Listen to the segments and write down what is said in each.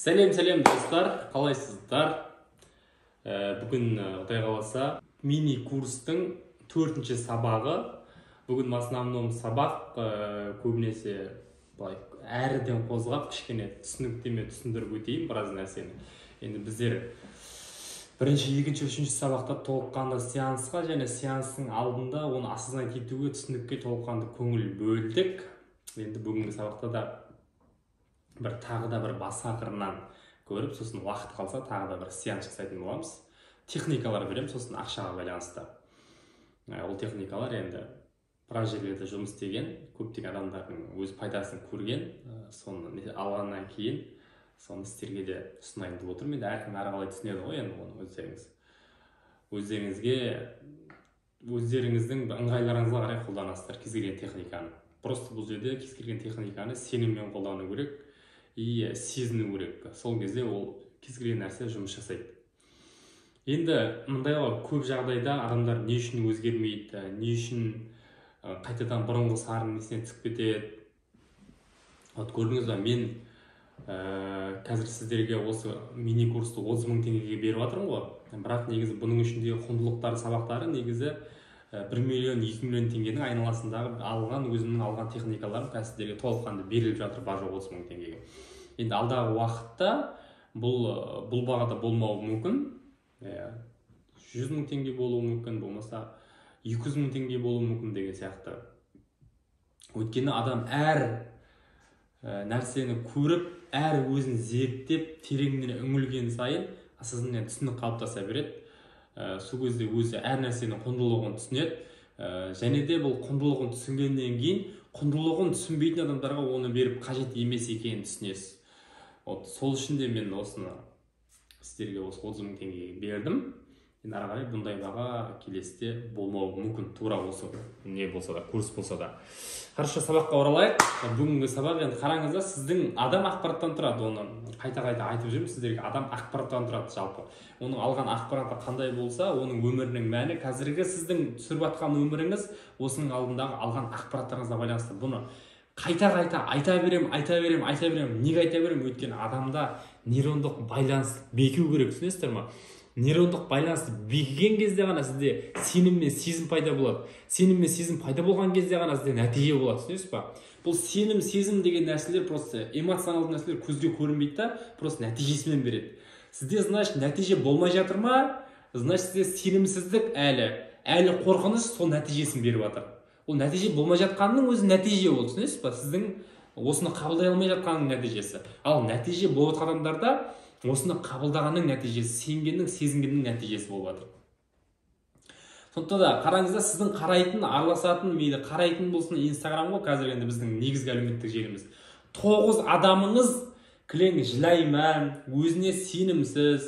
Сәлем достар, қалайсыздар? Бүгін Құдай қаласа мини курстың 4-ші сабағы. Бүгін основном сабақ көбінесе әріден қозғап кішкене түсініктеме түсіндіріп өтейін біраз нәрсені. Енді біздер 1-ші, 2-ші, 3-ші сабақта толыққанды сеансқа және сеанстың алдында оны осознать етуге, түсінікке толыққанды көңіл бөлдік. Енді бүгінгі сабақта да тағы да бір басқа қырынан көріп, сосын уақыт қалса тағы да бір сеанс жасайтын боламыз. Техникалар берем, сосын ақшаға байланысты. Ол техникалар енді біраз жерлерде жұмыс істеген, көптеген адамдардың өз пайдасын көрген, соны алғаннан кейін соны сіздерге де ұсынайын деп отырмын. Енді әркім әрқалай түсінеді ғой, енді оны өздеріңіздің ыңғайларыңызға қарай қолданасыздар кез келген техниканы. Просто бұл жерде кез келген техниканы сеніммен қолдану керек и сезіну керек. Сол кезде ол кез келген нәрсе жұмыс жасайды. Енді мұндайға көп жағдайда адамдар не үшін өзгермейді, не үшін қайтадан бұрынғы сарын несіне түсіп кетеді. Көрдіңіз бе, мен қазір сіздерге осы мини курсты 30 000 теңгеге беріп жатырмын ғой. Бірақ негізі бұның ішіндегі құндылықтар сабақтары негізі 1 миллион, 2 миллион теңгенің айналасындағы өзімнің алған техникаларым сіздерге толыққанды беріліп жатыр, бар жоқ 30 000 теңгеге. Енді алдағы уақытта бұл бағада болмауы мүмкін. 100 000 теңге болуы мүмкін, болмаса 200 000 теңге болуы мүмкін деген сияқты. Өйткені адам әр нәрсені көріп, әр өзін зерттеп, тереңіне үңілген сайын осознание түсінік қалыптаса береді. Сол кезде өзі әр нәрсенің құндылығын түсінеді. Және де бұл құндылығын түсінгеннен кейін, құндылығын түсінбейтін адамдарға оны беріп қажет емес екенін түсінесіз. Сол үшін де мен осыны сіздерге осы 30 000 теңгеге бердім. Енді ары қарай бұндай баға келесіде болмауы мүмкін, тура осы не болса да, курс болса да. Хорошо, сабаққа оралайық. Бүгінгі сабақ, енді қараңыздар, сіздің адам ақпараттан тұрады. Оны қайта-қайта айтып жүрмін сіздерге, адам ақпараттан тұрады жалпы. Оның алған ақпараты қандай болса, оның өмірінің мәні, қазіргі сіздің түсіріп жатқан өміріңіз осының алдындағы алған ақпараттарыңызға байланысты. Бұны қайта-қайта айта берем. Неге айта берем? Өйткені адамда нейрондық байланыс бекіу керек, түсінесіздер ме? Нейрондық байланысты бекіген кезде ғана сізде сенім мен сезім пайда болады. Сенім мен сезім пайда болған кезде ғана сізде нәтиже болады, түсінесіз ба? Бұл сенім, сезім деген нәрселер просто эмоционалды нәрселер көзге көрінбейді да, просто нәтижесімен береді. Сізде, значит, нәтиже болмай жатыр ма? Значит, сізде сенімсіздік әлі қорқыныш сол нәтижесін беріп жатыр. Ол нәтиже болмай жатқанның өзі нәтиже ол, түсінесіз ба? Сіздің осыны қабылдай алмай жатқанның нәтижесі. Ал нәтиже болып жатқан адамдарда осыны қабылдағанның нәтижесі, сенгеннің, сезінгеннің нәтижесі болып жатыр. Сондықтан да қараңызда, сіздің қарайтын, араласатын, мейлі қарайтын болсын Инстаграм ғой, қазір енді біздің негізгі әлеуметтік желіміз. 9 адамыңыз кілең жылайман, өзіне сенімсіз,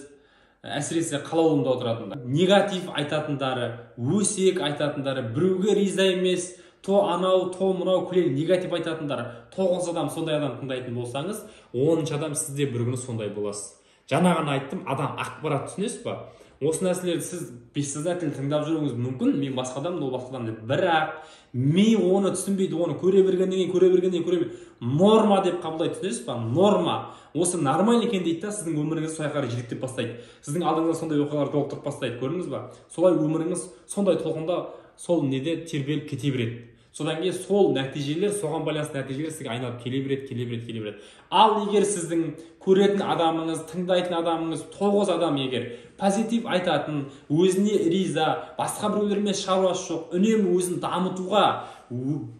әсіресе қалаулымда отыратындар. Негатив айтатындары, өсек айтатындары, біреуге риза емес, то анау, то мынау кілең негатив айтатындары. 9 адам сондай адам тыңдайтын болсаңыз, 10-шы адам сізде бір күні сондай боласыз. Жаңа ғана айттым, адам ақпарат, түсінесіз ба? Осы нәрселерді сіз бессознательно тыңдап жүруіңіз мүмкін, мен басқа адам, ол басқа адам деп. Бірақ ми оны түсінбейді, оны көре бергеннен кейін норма деп қабылдайды, түсінесіз ба? Норма. Осы нормаль екен дейді да, сіздің өміріңізді солай қарай жетектеп бастайды. Сіздің алдыңызда сондай оқиғалар толықтырып бастайды, көрдіңіз ба? Солай өміріңіз сондай толқында сол неде тербеліп кете береді. Содан кейін сол нәтижелер, соған байланысты нәтижелер сізге айналып келе береді. Ал егер сіздің көретін адамыңыз, тыңдайтын адамыңыз 9 адам егер позитив айтатын, өзіне риза, басқа біреулермен шаруасы жоқ, үнемі өзін дамытуға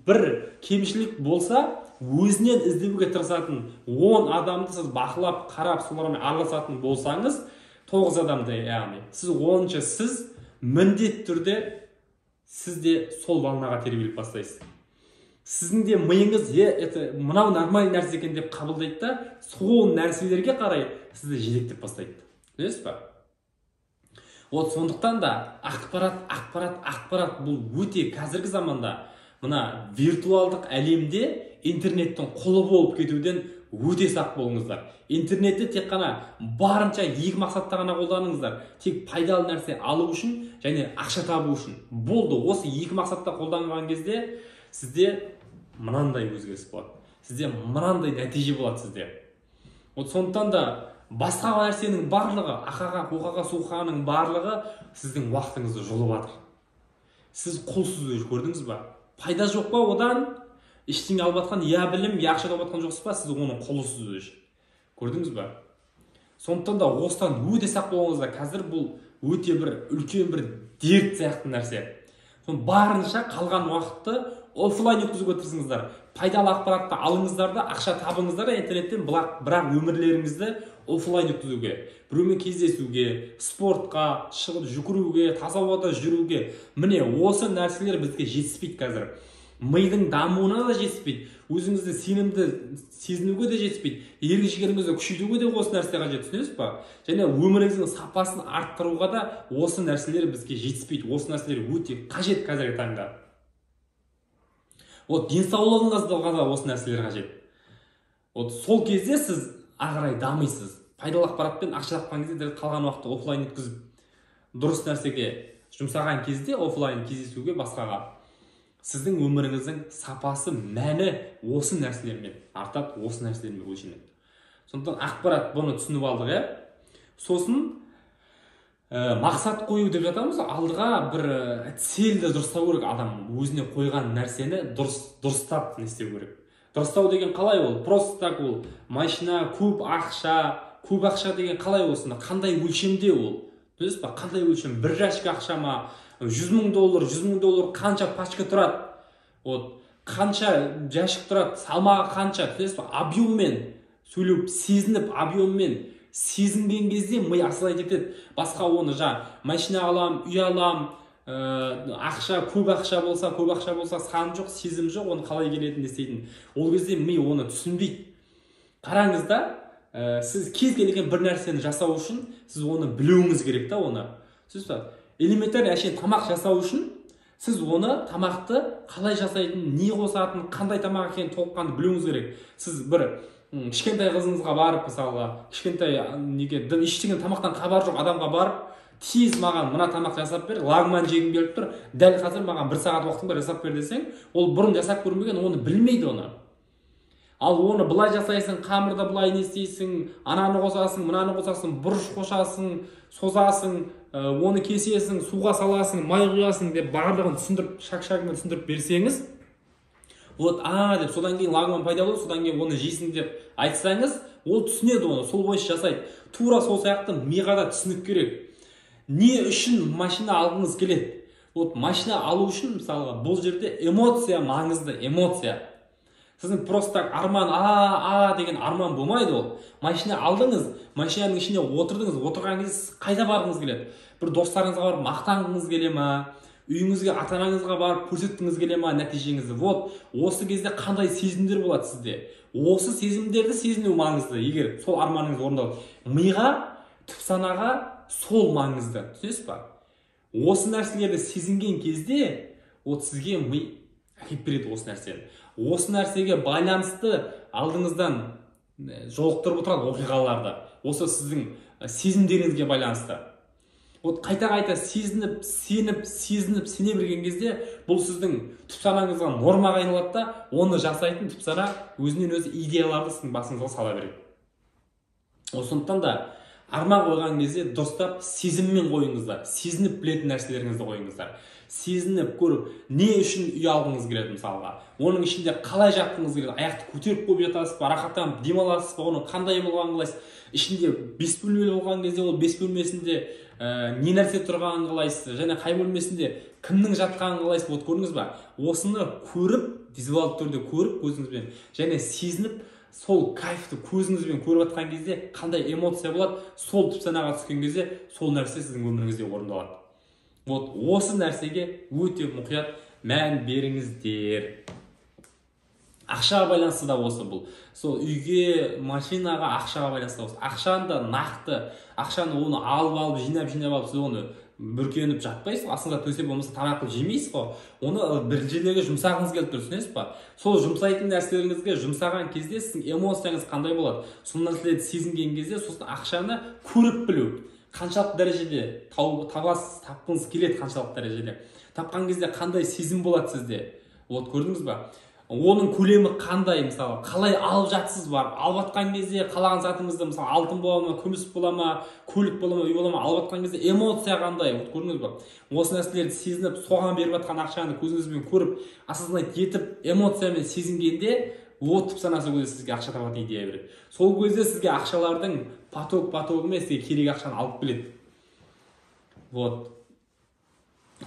бір кемшілік болса, өзінен іздеуге тырысатын 10 адамды сіз бақылап, қарап, солармен араласатын болсаңыз, 9 адамды, яғни сіз 10-шы, сіз міндетті түрде сіз де сол волнаға тербеліп бастайсыз. Сіздің де миыңыз, мынау нормаль нәрсе екен деп қабылдайды да, сол нәрселерге қарай сізді жетектеп бастайды. Білесіз ба? Сондықтан да ақпарат бұл өте қазіргі заманда мына виртуалдық әлемде интернеттің құлы болып кетуден өте сақ болыңыздар. Интернетті тек қана барынша екі мақсатта ғана қолданыңыздар. Тек пайдалы нәрсе алу үшін және ақша табу үшін. Болды, осы екі мақсатта қолданған кезде сізде мынандай өзгеріс болады. Сізде мынандай нәтиже болады сізде. Вот сондықтан да басқа нәрсенің барлығы, ақаға, қоқаға, суқаның барлығы сіздің уақытыңызды жұлып жатыр. Сіз құлсыз өз, көрдіңіз ба? Пайда жоқ па одан? Ештеңе алып жатқан, я білім, я ақша тауып жатқан жоқсыз ба? Сіз оның құлысыз өз. Көрдіңіз ба? Сондықтан да осыдан өте сақ болыңыздар. Қазір бұл өте бір үлкен бір дерт сияқты нәрсе. Барынша қалған уақытты офлайн өткізуге тырысыңыздар. Пайдалы ақпаратты алыңыздар да, ақша табыңыздар интернеттен, бірақ өмірлеріңізді офлайн өткізуге, біреумен кездесуге, спортқа шығып жүгіруге, таза ауада жүруге. Міне осы нәрселер бізге жетіспейді қазір. Мидың дамуына да жетіспейді, өзіңізді сенімді сезінуге де жетіспейді, ерік жігеріңізді күшейтуге де осы нәрсе қажет, түсінесіз ба? Және өміріңіздің сапасын арттыруға да осы нәрселер бізге жетіспейді. Осы нәрселер өте қажет қазіргі таңда. Вот денсаулығыңызға да осы нәрселер қажет. Вот сол кезде сіз ағырай дамисыз. Пайдалы ақпаратпен ақша тапқан кезде қалған уақытты офлайн өткізіп, дұрыс нәрсеге жұмсаған кезде офлайн кездесуге басқаға, сіздің өміріңіздің сапасы, мәні осы нәрселермен артады, осы нәрселермен өлшенеді. Сондықтан ақпарат бұны түсініп алдық, сосын мақсат қою деп жатамыз, алдыға бір цельді дұрыстау керек. Адам өзіне қойған нәрсені дұрыстап не істеу керек. Дұрыстау деген қалай ол? Просто так ол машина, көп ақша деген қалай осыны? Қандай өлшемде ол? Білесіз ба? Қандай өлшем? бір жәшік ақша ма? $100,000, $100,000 қанша пачка тұрады? Вот қанша жәшік тұрады? Салмағы қанша? Білесіз ба? Объеммен сөйлеп, сезініп, объеммен сезінген кезде ми асылай кетеді. Басқа оны машина алам, үй алам, ақша, көп ақша болса сан жоқ, сезім жоқ, оны қалай келетінін істейтін. Ол кезде ми оны түсінбейді. Қараңыз да, сіз кез келген бір нәрсені жасау үшін сіз оны білуіңіз керек та оны. Сіз элементарный тамақ жасау үшін сіз оны тамақты қалай жасайтынын, не қосатынын, қандай тамақ екенін толыққанды білуіңіз керек. Сіз бір кішкентай қызыңызға барып, мысалға, кішкентай ештеңе тамақтан хабар жоқ адамға барып, тез маған мына тамақ жасап бер, лагман жегім келіп тұр, дәл қазір маған 1 сағат уақытың бар, жасап бер десең, ол бұрын жасап көрмеген, оны білмейді оны. Ал оны былай жасайсың, қамырда былай не істейсің, ананы қосасың, мынаны қосасың, бұрыш қосасың, созасың, оны кесесің, суға саласың, май құясың деп барлығын түсіндіріп, шак-шагын түсіндіріп берсеңіз, вот деп содан кейін лагман пайда болады, содан кейін оны жейсің деп айтсаңыз, ол түсінеді оны, сол бойынша жасайды. Тура сол сияқты миға да түсінік керек. Не үшін машина алғыңыз келеді? Вот машина алу үшін, мысалға, бұл жерде эмоция маңызды, эмоция. Сіздің просто арман, деген арман болмайды ол. Машина алдыңыз, машинаның ішіне отырдыңыз, отырған кезде қайда барғыңыз келеді? Бір достарыңызға барып мақтанғыңыз келе ма? Үйіңізге, ата-анаңызға барып көрсеткіңіз келе ма нәтижеңізді? Вот, осы кезде қандай сезімдер болады сізде? Осы сезімдерді сезіну маңызды, егер сол арманыңыз орындалды. Миға, түпсанаға сол маңызды, түсінесіз ба? Осы нәрселерді сезінген кезде, вот сізге ми әкеп береді осы нәрсені. Осы нәрсеге байланысты алдыңыздан жолықтырып отырады оқиғаларды. Осы сіздің сезімдеріңізге байланысты. Вот қайта-қайта сезініп, сене берген кезде, бұл сіздің түпсанаңызға нормаға айналады да, оны жасайтын түпсана өзінен өзі идеяларды сіздің басыңызға сала береді. Сондықтан да арман қойған кезде дұрыстап сезіммен қойыңыздар, сезініп білетін нәрселеріңізді қойыңыздар. Сезініп көріп, не үшін үй алғыңыз келеді мысалға, оның ішінде қалай жатқыңыз келеді, аяқты көтеріп қойып жатасыз ба, рахаттанып демаласыз ба, оның қандай болғанын қалайсыз, ішінде 5 бөлмелі болған кезде ол 5 бөлмесінде не нәрсе тұрғанын қалайсыз, және қай бөлмесінде кімнің жатқанын қалайсыз, вот көрдіңіз ба? Осыны көріп, визуалды түрде көріп көзіңізбен, және сезініп, сол кайфты көзіңізбен көріп жатқан кезде қандай эмоция болады, сол түпсанаға түскен кезде сол нәрсе сіздің өміріңізде орындалады. Вот осы нәрсеге өте мұқият мән беріңіздер. Ақшаға байланысты да осы бұл. Сол үйге, машинаға, ақшаға байланысты осы. Ақшаны да нақты, ақшаны оны алып, жинап алып, сіз оны бүркеніп жатпайсыз, астыңызға төсеп болмаса тамақ қылып жемейсіз ғой. Оны бір жерлерге жұмсағыңыз келіп тұр, түсінесіз ба? Сол жұмсайтын нәрселеріңізге жұмсаған кезде сіздің эмоцияңыз қандай болады? Сол нәрселерді сезінген кезде сосын ақшаны көріп білу. Қаншалық дәрежеде тапқыңыз келеді, қаншалық дәрежеде. Тапқан кезде қандай сезім болады сізде? Вот көрдіңіз ба? оның көлемі қандай, мысалы қалай алып жатсыз, бар алып жатқан кезде қалаған затыңызды, мысалы алтын бола ма, күміс бола ма, көлік бола ма, үй бола ма, алып жатқан кезде эмоция қандай, көрдіңіз ба? Осы нәрселерді сезініп, соған беріп жатқан ақшаны көзіңізбен көріп, осознать етіп, эмоциямен сезінгенде тіп санасы көзі сізге ақша табатын идея береді. Сол кезде сізге ақшалардың потогымен сізге керек ақшаны алып келеді.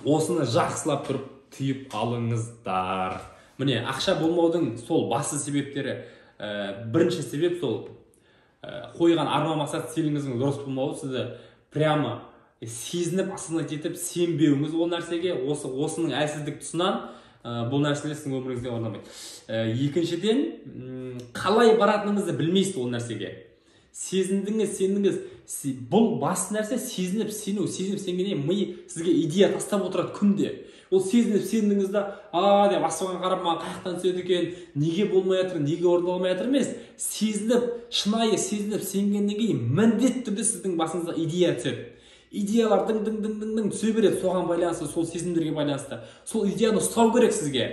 Осыны жақсылап тұрып түйіп алыңыздар. Міне, ақша болмаудың сол басты себептері, бірінші себеп сол қойған арман мақсат целіңіздің дұрыс болмауы, сізді прямо сезініп, осознать етіп, сенбеуіңіз ол нәрсеге, осының әлсіздік тұсынан бұл нәрселер сіздің өміріңізде орнамайды. Екіншіден, қалай баратыныңызды білмейсіз ол нәрсеге. Сезіндіңіз, сендіңіз, бұл басты нәрсе сезініп, сену, сезініп сенгеннен ми сізге идея тастап отырады күнде. Ол сезініп, сендіңіз да, деп аспанға қарап, маған қаяқтан түседі екен, неге болмай жатыр, неге орындалмай жатыр емес, сезініп, шынайы сезініп сенгеннен кейін міндетті түрде сіздің басыңызға идея түседі. Идеялар дың түсе береді, соған байланысты, сол сезімдерге байланысты. Сол идеяны ұстау керек сізге.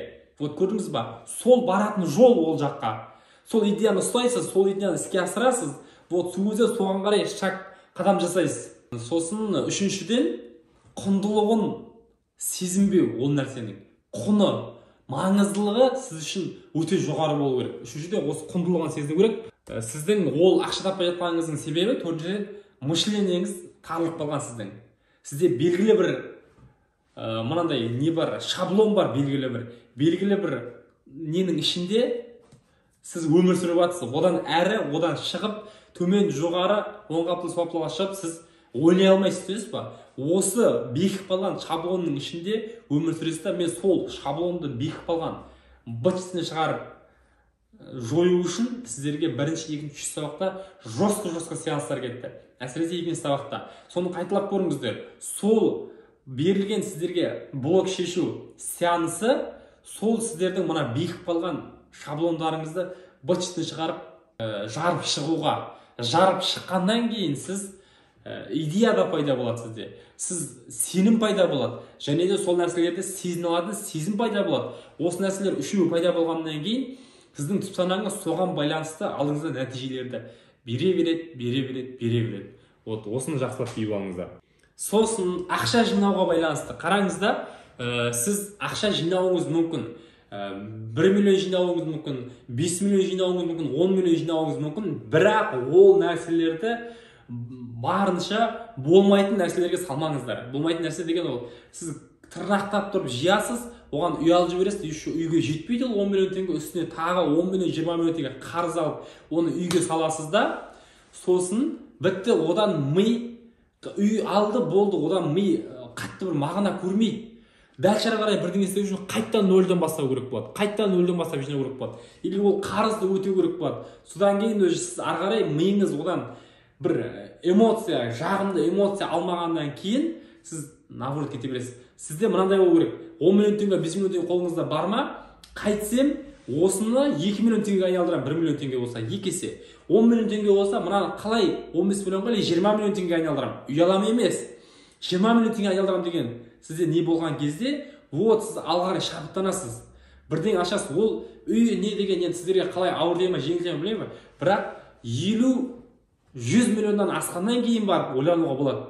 Көрдіңіз ба? Сол баратын жол ол жаққа. Сол идеяны ұстайсыз, сол идеяны іске асырасыз, өзі соған қарай қадам жасайсыз. Сосын үшіншіден, құндылығын сезінбеу, ол нәрсенің құны, маңыздылығы сіз үшін өте жоғары болу керек. Үшіншіден, осы құндылығын сезіну керек. Сіздің ол ақша таппай жатқаныңыздың себебі, төртіншіден, мышлениеңіз тарылып қалған сіздің. Сізде белгілі бір мынандай не бар, шаблон бар, белгілі бір ненің ішінде сіз өмір сүріп жатсыз. Одан әрі, одан шығып, төмен жоғары, оң қаптыл соқпылға шығып, сіз ойлай алмайсыз, дейсіз ба? Осы бекіп қалған шаблонның ішінде өмір сүресіз. Мен сол шаблонды бекіп қалған бытшысын шығарып жою үшін сіздерге бірінші, екінші сабақта жостық сеанстар кетті. Әсіресе екінші сабақта. Соны қайталап көріңіздер. Сол берілген сіздерге блок шешу сеансы, сол сіздердің мына бекіп қалған шаблондарыңызды бытшысын шығарып, жарып шығуға. Жарып шыққаннан кейін сіз идея да пайда болады сізде. Сіз сенім пайда болады. Және де сол нәрселерді сезіне алатын сезім пайда болады. Осы нәрселер үшеуі пайда болғаннан кейін сіздің түп санаңыз соған байланысты алдыңызда нәтижелерді бере береді. Осыны жақсылап түйіп алыңыздар. Сосын ақша жинауға байланысты. Қараңызда, сіз ақша жинауыңыз мүмкін. 1 миллион жинауыңыз мүмкін, 5 миллион жинауыңыз мүмкін, 10 миллион жинауыңыз мүмкін. Бірақ ол нәрселерді барынша болмайтын нәрселерге салмаңыздар. Болмайтын нәрсе деген ол, сіз тырнақтап тұрып жиясыз, оған үй алып жібересіз, үйге жетпейді, 10 миллион теңге үстіне тағы 10 миллион, 20 миллион теңге қарыз алып, оны үйге саласыз да, сосын бітті, одан ми, үй алды, болды, одан ми қатты бір мағына көрмейді. Бәлшара қарай бірдеңе істеу үшін қайттан нөлден бастау керек болады. Қайттан нөлден бастап жинау керек болады. Или ол қарызды өтеу керек болады. Содан кейін сіз ары қарай миыңыз одан бір эмоция, жағымды эмоция алмағаннан кейін сіз наоборот кете бересіз. Сізде мынандай болу керек. 10 миллион теңге, 5 миллион теңге қолыңызда бар ма? Қайтсем, осыны 2 миллион теңгеге айналдырам. 1 миллион теңге болса, 2 есе. 10 миллион теңге болса, мынаны қалай 15 миллионға или 20 миллион теңгеге айналдырам. Ұялам емес. 20 миллион теңге айналдырам деген сізде не болған кезде, сіз алға шабыттанасыз. Бірден ашасыз. Ол үй не деген сіздерге қалай ауыр дей ме, жеңіл дей ме білмеймін. Бірақ 50-100 миллионнан асқаннан кейін барып ойлануға болады.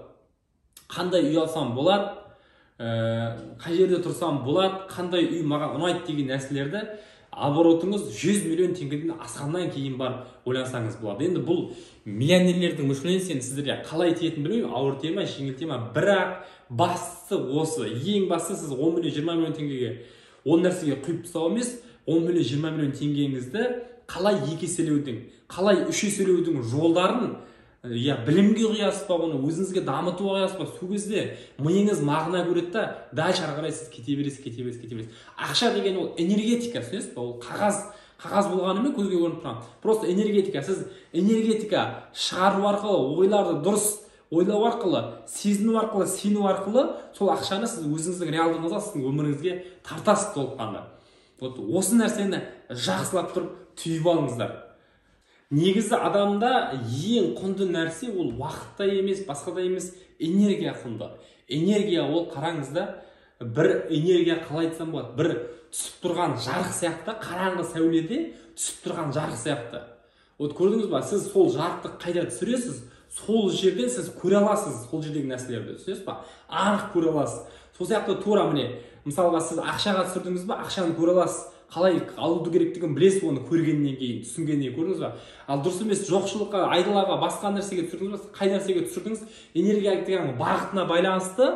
Қандай үй алсам болады, қай жерде тұрсам болады, қандай үй маған ұнайды деген нәрселерді оборотыңыз 100 миллион теңгеден асқаннан кейін барып ойлансаңыз болады. Енді бұл миллионерлердің мышлениесін сіздерге қалай тиетінін білмеймін, ауыр тие ме, жеңіл тие ме, бірақ бастысы осы. Ең бастысы сіз 10 миллион 20 миллион теңгеге ол нәрсеге құйып тастау емес, 10 миллион 20 миллион теңгеңізді қалай 2 еселеудің, қалай 3 еселеудің жолдарын білімге құясыз ба, оны өзіңізге дамытуға құясыз ба, сол кезде миыңыз мағына көреді да, дальше ары қарай сіз кете бересіз. Ақша деген ол энергетика, түсінесіз ба? Ол қағаз болғанымен көзге көрініп тұрған. Просто энергетика. Сіз энергетика шығару арқылы, ойларды дұрыс ойлау арқылы, сезіну арқылы, сену арқылы сол ақшаны сіз өзіңіздің реалдығыңызға, сіздің өміріңізге тартасыз толыққанды. Осы нәрсені жақсылап тұрып түйіп алыңыздар. Негізі адамда ең құнды нәрсе ол уақытта емес, басқада емес, энергия құнды. Энергия ол қараңызда, бір энергия, қалай айтсам болады, бір түсіп тұрған жарық сияқты, қараңғы сәуледе түсіп тұрған жарық сияқты. Вот көрдіңіз ба, сіз сол жарықты қайда түсіресіз, сол жерден сіз көре аласыз, сол жердегі нәрселерді, түсінесіз ба, анық көре аласыз. Сол сияқты тура міне, мысалға сіз ақшаға түсірдіңіз ба, ақшаны көре аласыз, қалай алуды керектігін білесіз, оны көргеннен кейін, түсінгеннен кейін, көрдіңіз ба. Ал дұрыс емес жоқшылыққа, айдалаға, басқа нәрсеге түсірдіңіз ба, қай нәрсеге түсірдіңіз, энергия бағытына байланысты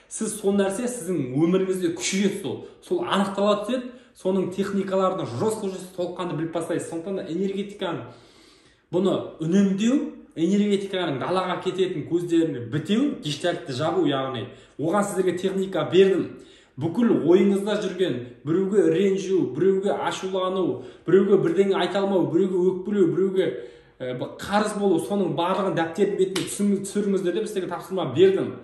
сіз сол нәрсе сіздің өміріңізде күшейеді, сол анықтала түседі, соның техникаларын жосқы толыққанды біліп бастайсыз. Сондықтан да энергетиканың бұны үнемдеу, энергетиканың далаға кететін көздерін бітеу, гештальтты жабу, яғни оған сіздерге техника бердім. Бүкіл ойыңызда жүрген біреуге ренжу, біреуге ашулану, біреуге бірдеңе айта алмау, біреуге өкпелеу, біреуге қарыз болу, соның барлығын дәптердің бетіне түсіріңіздер деп сіздерге тапсырма бердім.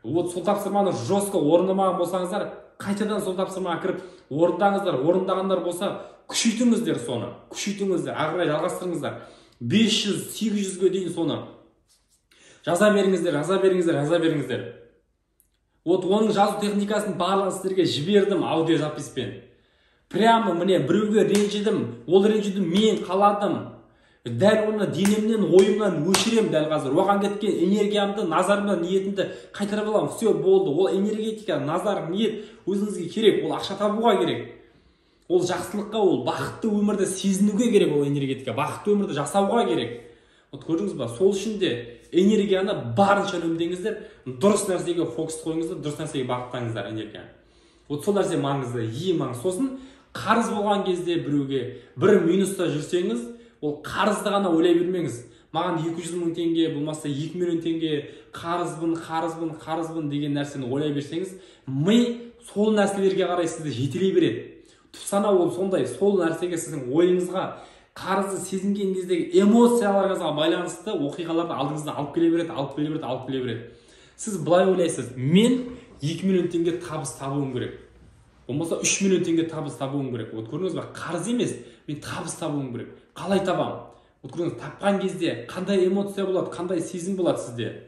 Вот сол тапсырманы жостко орындамаған болсаңыздар, қайтадан сол тапсырмаға кіріп орындаңыздар, орындағандар болса, күшейтіңіздер соны, күшейтіңіздер, ары қарай жалғастырыңыздар. 500-800-ге дейін соны жаза беріңіздер. Вот оның жазу техникасын барлығын сіздерге жібердім аудио записпен. Прямо міне біреуге ренжідім, ол ренжуді мен қаладым. Дәл оны денемнен, ойымнан өшірем дәл қазір. Оған кеткен энергиямды, назарымды, ниетімді қайтарып аламын. Все болды. Ол энергетика, назар, ниет өзіңізге керек. Ол ақша табуға керек. Ол жақсылыққа, ол бақытты өмірді сезінуге керек, ол энергетика. Бақытты өмірді жасауға керек. Вот көрдіңіз ба? Сол үшін де энергияны барынша үнемдеңіздер, дұрыс нәрсеге фокус қойыңыздар, дұрыс нәрсеге бағыттаңыздар энергияны. Вот сол нәрсе маңызды, ең маңызды. Сосын қарыз болған кезде біреуге бір минуста жүрсеңіз, ол қарызды ғана ойлай бермеңіз. Маған 200 мың теңге, болмаса 2 миллион теңге қарызбын деген нәрсені ойлай берсеңіз, ми сол нәрселерге қарай сізді жетелей береді. Түпсана ол сондай, сол нәрсеге сіздің ойыңызға, қарызды сезінген кездегі эмоцияларыңызға байланысты оқиғаларды алдыңыздан алып келе береді. Сіз былай ойлайсыз, мен 2 миллион теңге табыс табуым керек. Болмаса 3 миллион теңге табыс табуым керек. Вот көрдіңіз ба, қарыз емес, мен табыс табуым керек. Қалай табам? Вот көрдіңіз, тапқан кезде қандай эмоция болады, қандай сезім болады сізде?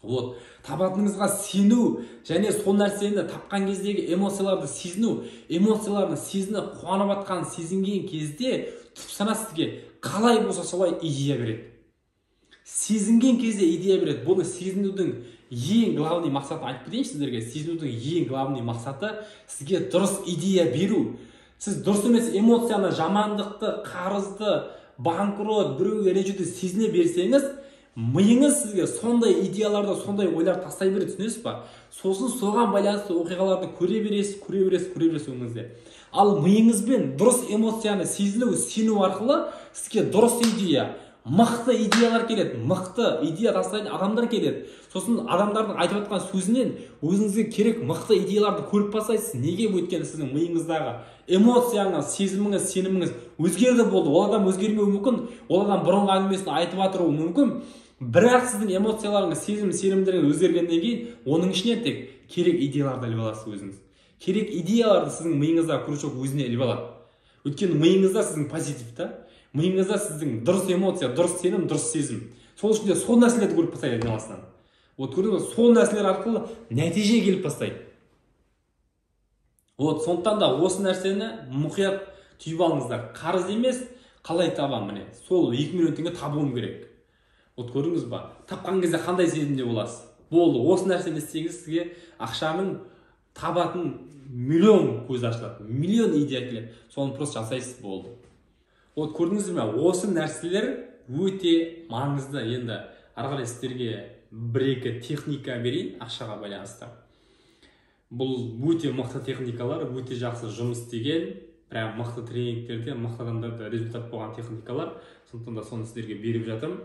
Вот, табатыныңызға сену, және сол нәрсені тапқан кездегі эмоцияларды сезіну, эмоцияларын сезініп, қуанып атқан сезінген кезде түпсана сізге қалай болса солай идея береді. Сезінген кезде идея береді. Бұны сезінудің ең главный мақсатын айтып кетейін сіздерге. Сезінудің ең главный мақсаты сізге дұрыс идея беру. Сіз дұрыс емес эмоцияны, жамандықты, қарызды, банкрот, біреуге ренжуді сезіне берсеңіз, миыңыз сізге сондай идеяларды, сондай ойлар тастай береді, түсінесіз ба? Сосын соған байланысты оқиғаларды көре бересіз өміріңізде. Ал миыңызбен дұрыс эмоцияны сезіну, сену арқылы сізге дұрыс идея, мықты идеялар келеді, мықты идея тастайтын адамдар келеді. Сосын адамдардың айтып жатқан сөзінен өзіңізге керек мықты идеяларды көріп бастайсыз. Неге? Өйткені сіздің миыңыздағы эмоцияңыз, сезіміңіз, сеніміңіз өзгерді болды. Ол адам өзгермеуі мүмкін, ол адам бұрынғы әңгімесін айтып жатыруы мүмкін. Бірақ сіздің эмоцияларыңыз, сезім, сенімдеріңіз өзгергеннен кейін, оның ішінен тек керек идеяларды іліп аласыз өзіңіз. Керек идеяларды сіздің миыңызда крючок өзіне іліп алады. Өйткені миыңызда сіздің позитив та, миыңызда сіздің дұрыс эмоция, дұрыс сенім, дұрыс сезім. Сол үшін де сол нәрселерді көріп бастайды айналасынан. Вот көрдіңіз, сол нәрселер арқылы нәтиже келіп бастайды. Вот сондықтан да осы нәрсені мұқият түйіп алыңыздар. Қарыз емес, қалай табам, міне сол 2 миллион теңге табуым керек. Вот көрдіңіз ба, тапқан кезде қандай сезімде боласыз? Болды, осы нәрсені істеңіз, сізге ақшаның табатын миллион көз ашылады, миллион идея келеді. Соны просто жасайсыз, болды. Вот көрдіңіздер ме, осы нәрселер өте маңызды. Енді ары қарай сіздерге бір-екі техника берейін ақшаға байланысты. Бұл өте мықты техникалар, өте жақсы жұмыс істеген, прям мықты тренингтерде, мықты адамдарда результат болған техникалар. Сондықтан да соны сіздерге беріп жатырмын.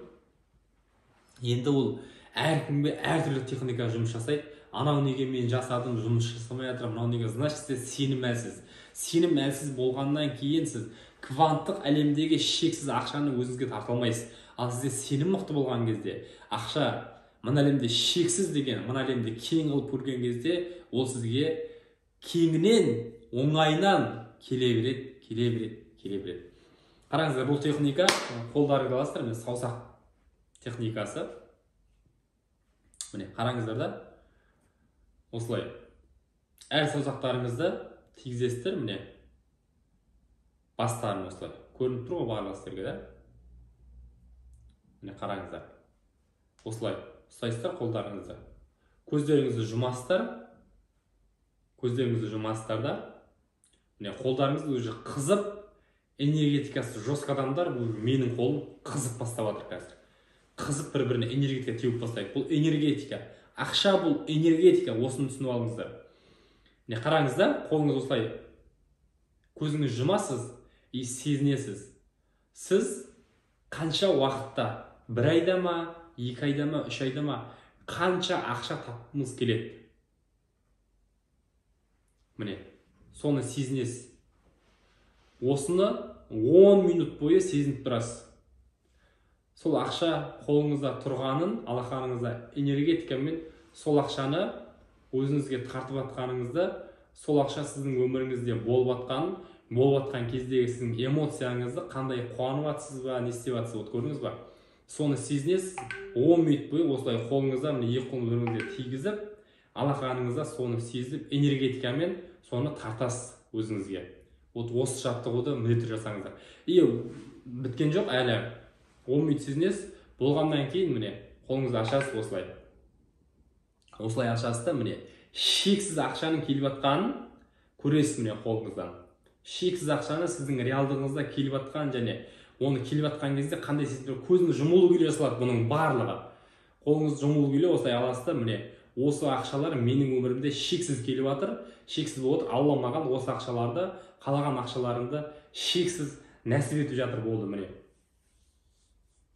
Енді ол әркімге әртүрлі техника жұмыс жасайды. Анау неге мен жасадым, жұмыс жасамай жатырмын, мынау неге, значит, сіз сенім әлсіз. Сенім әлсіз болғаннан кейін сіз кванттық әлемдегі шексіз ақшаны өзіңізге тарта алмайсыз. Ал сізде сенім мықты болған кезде, ақша мына әлемде шексіз деген, мына әлемде кең қылып көрген кезде, ол сізге кеңінен, оңайынан келе береді. Қараңыздар, бұл техника, қолдарыңызды аласыздар, мен саусақ техникасы. Міне, қараңыздар да, осылай әр саусақтарыңызды тигізесіздер, міне бастарын осылай көрініп тұр ғой барлығы сіздерге, да? Міне қараңыздар, осылай ұстайсыздар қолдарыңызды, көздеріңізді жұмасыздар да, міне қолдарыңызды уже қызып, энергетикасы жесткий адамдар, бұл менің қолым қызып бастап жатыр қазір. Қызып бір-біріне энергетика теуіп бастайды. Бұл энергетика, ақша бұл энергетика, осыны түсініп алыңыздар. Міне қараңыздар, қолыңыз осылай көзіңіз жұмасыз и сезінесіз. Сіз қанша уақытта, 1 айда ма, 2 айда ма, 3 айда ма, қанша ақша тапқыңыз келеді. Міне, соны сезінесіз. Осыны 10 минут бойы сезініп тұрасыз. Сол ақша қолыңызда тұрғанын, алақаныңызда энергетикамен сол ақшаны өзіңізге тартып атқаныңызды, сол ақша сіздің өміріңізде болып атқан кездегі сіздің эмоцияңызды, қандай қуанып атсыз ба, не істеп атсыз, көрдіңіз ба? Соны сезінесіз, 10 минут бойы осылай қолыңызда, міне екі қолыңызды біріңізге тигізіп, алақаныңызда соны сезіп, энергетикамен соны тартасыз өзіңізге. Осы жаттығуды міндетті жасаңыздар. Біткен жоқ әлі. 10 минут сезінесіз, болғаннан кейін міне қолыңызды ашасыз осылай. Осылай ашасыз да, міне шексіз ақшаның келіп атқанын көресіз міне қолыңыздан. Шексіз ақшаны сіздің реалдығыңызда келіп атқан және оны келіп атқан кезде қандай сезім, көзіңіз жұмулы күйде жасалады бұның барлығы. Қолыңыз жұмулы күйде осылай аласыз да, міне осы ақшалар менің өмірімде шексіз келіп жатыр, шексіз болып отыр. Алла маған осы ақшаларды, қалаған ақшаларымды шексіз нәсіп етіп жатыр, болды міне.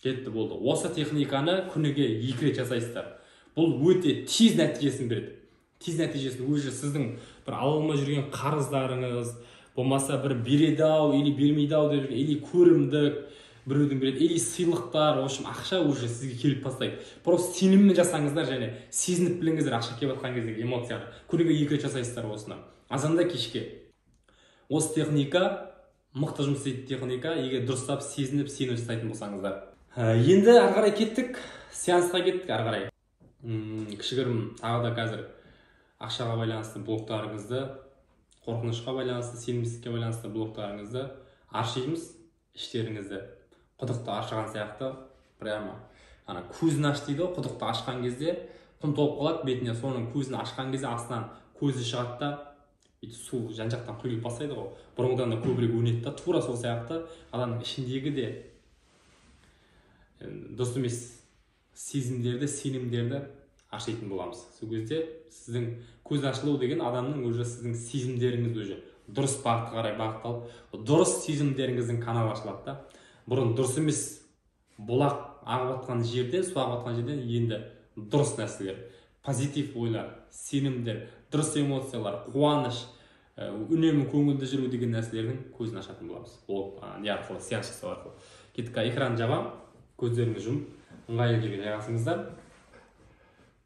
Кетті, болды. Осы техниканы күніге 2 рет жасайсыздар. Бұл өте тез нәтижесін береді. Тез нәтижесін өзі сіздің бір алалмай жүрген қарыздарыңыз, болмаса бір береді-ау, или бермейді-ау деп жүрген, или көрімдік біреудің береді, или сыйлықтар, ақша уже сізге келіп бастайды. Просто сеніммен жасаңыздар және сезініп біліңіздер ақша келіп жатқан кездегі эмоцияны. Күніге 2 рет жасайсыздар осыны. Азанда кешке. Осы техника мықты жұмыс істейтін техника, егер дұрыстап сезініп жасайтын болсаңыздар. Енді ары қарай кеттік, сеансқа кеттік ары қарай. Кішігірім тағы да қазір ақшаға байланысты блоктарыңызды, қорқынышқа байланысты, сенімсіздікке байланысты блоктарыңызды аршимыз, іштеріңізді. Құдықты ашқан сияқты, прямо көзін аш дейді, құдықты ашқан кезде құм толып қалады бетіне, соның көзін ашқан кезде астынан көзі шығады да, су жан-жақтан құйылып бастайды ғой. Бұрынғыдан да көбірек өнеді да, тура сол сияқты адамның ішіндегі де дұрыс емес сезімдерді, сенімдерді ашитын боламыз. Сол кезде сіздің көз ашылу деген адамның уже сіздің сезімдеріңіз уже дұрыс бағытқа қарай бағытталып, дұрыс сезімдеріңіздің каналы ашылады да. Бұрын дұрыс емес бұлақ ағып атқан жерден, су ағып атқан жерден енді дұрыс нәрселер, позитив ойлар, сенімдер, дұрыс эмоциялар, қуаныш, үнемі көңілді жүру деген нәрселердің көзін ашатын боламыз. Ол не арқылы, сеанс жасау арқылы. Кеттік, экран жабам, көздеріңізді жұмып, ыңғайлы жерге жайғасыңыздар.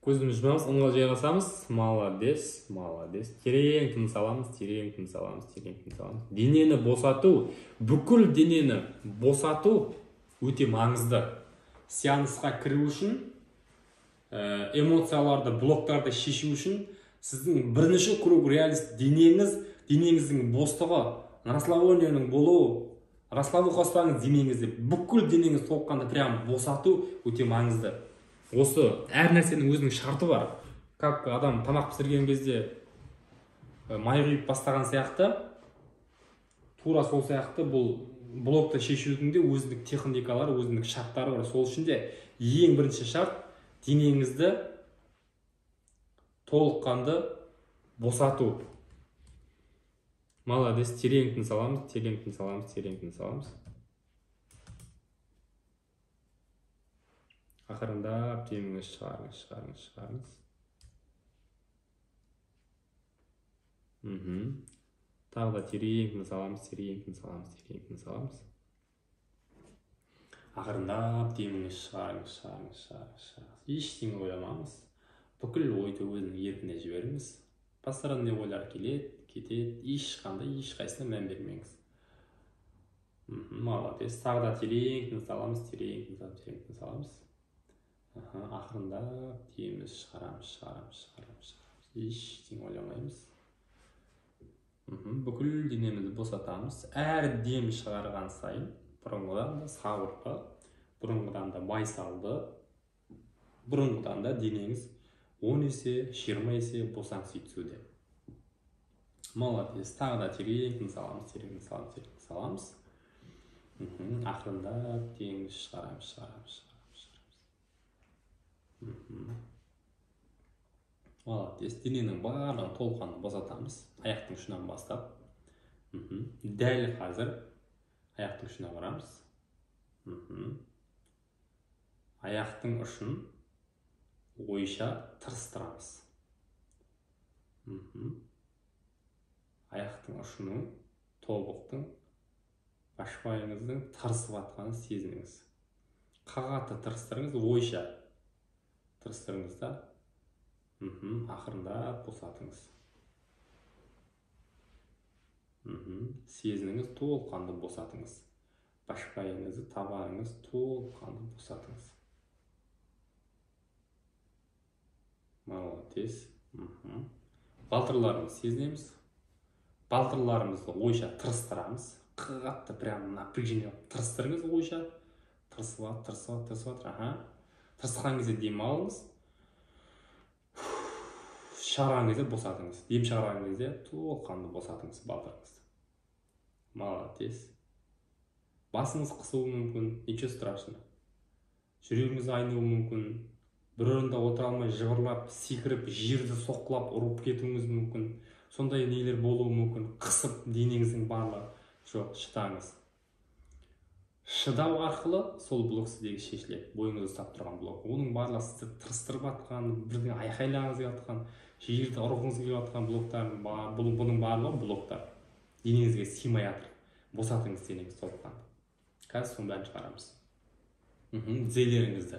Көзімізді жұмамыз, ыңғайлы жайғасамыз. Молодец. Терең тыныс аламыз. Денені босату, бүкіл денені босату өте маңызды. Сеансқа кіру үшін, эмоцияларды, блоктарды шешу үшін сіздің бірінші круг реалист денеңіздің бостығы, расслабленияның болуы, расслабу қоспаңыз денеңізде, бүкіл денеңіз толыққанды прям босату өте маңызды. Осы әр нәрсенің өзінің шарты бар. Как адам тамақ пісірген кезде май құйып бастаған сияқты, тура сол сияқты бұл блокты шешудің де өзіндік техникалары, өзіндік шарттары бар. Сол үшін де ең бірінші шарт денеңізді толыққанды босату. Молодец, терең тыныс аламыз. Ақырындап деміңіз шығарыңыз. Тағы да терең тыныс аламыз. Ақырындап деміңіз шығарыңыз. Ештеңе ойламаңыз. Бүкіл ойды өзінің еркіне жіберіңіз. Посторонний ойлар келеді, кетеді, ешқайсына мән бермеңіз. Молодец. Тағы да терең тыныс аламыз. Ақырындап деміміз шығарамыз. Ештеңе ойламаймыз. Бүкіл денемізді босатамыз. Әр дем шығарған сайын бұрынғыдан да сабырлы, бұрынғыдан да байсалды, бұрынғыдан да денеңіз 10 есе, 20 есе босаңси түсуде. Молодец. Тағы да терең саламыз. Ақырындап денеңізді шығарамыз. Молодец. Дененің барлығын толыққанды босатамыз. Аяқтың ұшынан бастап. Дәл қазір аяқтың ұшына барамыз. Аяқтың ұшын ойша тырыстырамыз. Аяқтың ұшының тобықтың башпайыңыздың тырысып атқанын сезініңіз. Қатты тырыстырыңыз, ойша тырыстырыңыз да. Ақырындап босатыңыз. Сезініңіз, толыққанды босатыңыз. Башпайыңызды, табаныңыз толыққанды босатыңыз. Молодец. Балтырларымызды сезінеміз. Балтырларымызды ойша тырыстырамыз. Қатты прям напряжение тырыстырыңыз ойша. Тырысып. Тырысқан кезде дем алыңыз. Шығарған кезде босатыңыз. Дем шығарған кезде толыққанды босатыңыз балтырыңызды. Молодец. Басыңыз қысылуы мүмкін, ничего страшно. Жүрегіңіз айнуы мүмкін. Бір орында отыра алмай жыбырлап, секіріп, жерді соққылап, ұрып кетуіңіз мүмкін. Сондай нелер болуы мүмкін. Қысып денеңіздің барлығы. Жоқ, шыдаңыз. Шыдау арқылы сол блок сіздегі шешіледі. Бойыңызды ұстап тұрған блок. Оның барлығы сізді тырыстырып атқан, бірден айқайлағыңыз келіп атқан, жерді ұрғыңыз келіп атқан блоктардың бұның барлығы блоктар. Денеңізге сыймай жатыр. Босатыңыз денеңізді толыққанды. Қазір соның бәрін шығарамыз. Тізелеріңізді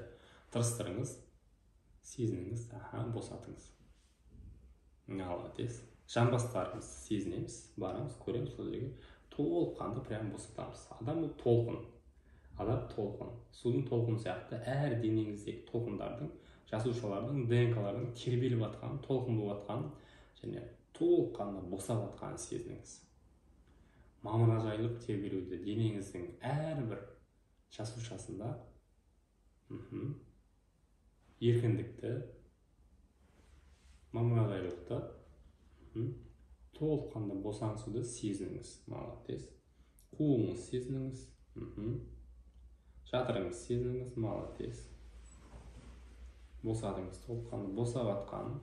тырыстырыңыз. Сезініңіз, босатыңыз. Молодец. Жамбастарыңызды сезінеміз, барамыз, көреміз, сол жерге толыққанды прям босатамыз. Адам толқын. Судың толқыны сияқты әр денеңіздегі толқындардың, жасушалардың, ДНК-лардың тербеліп атқанын, толқын болып атқанын және толыққанды босап атқанын сезініңіз. Мамыражайлық тербелуде денеңіздің әрбір жасушасында еркіндікті, мамыражайлықты, толыққанды босаңсуды сезініңіз. Молодец. Қуыңыз сезініңіз. Жатырыңыз сезініңіз. Молодец. Босадыңыз, толыққанды босап атқанын.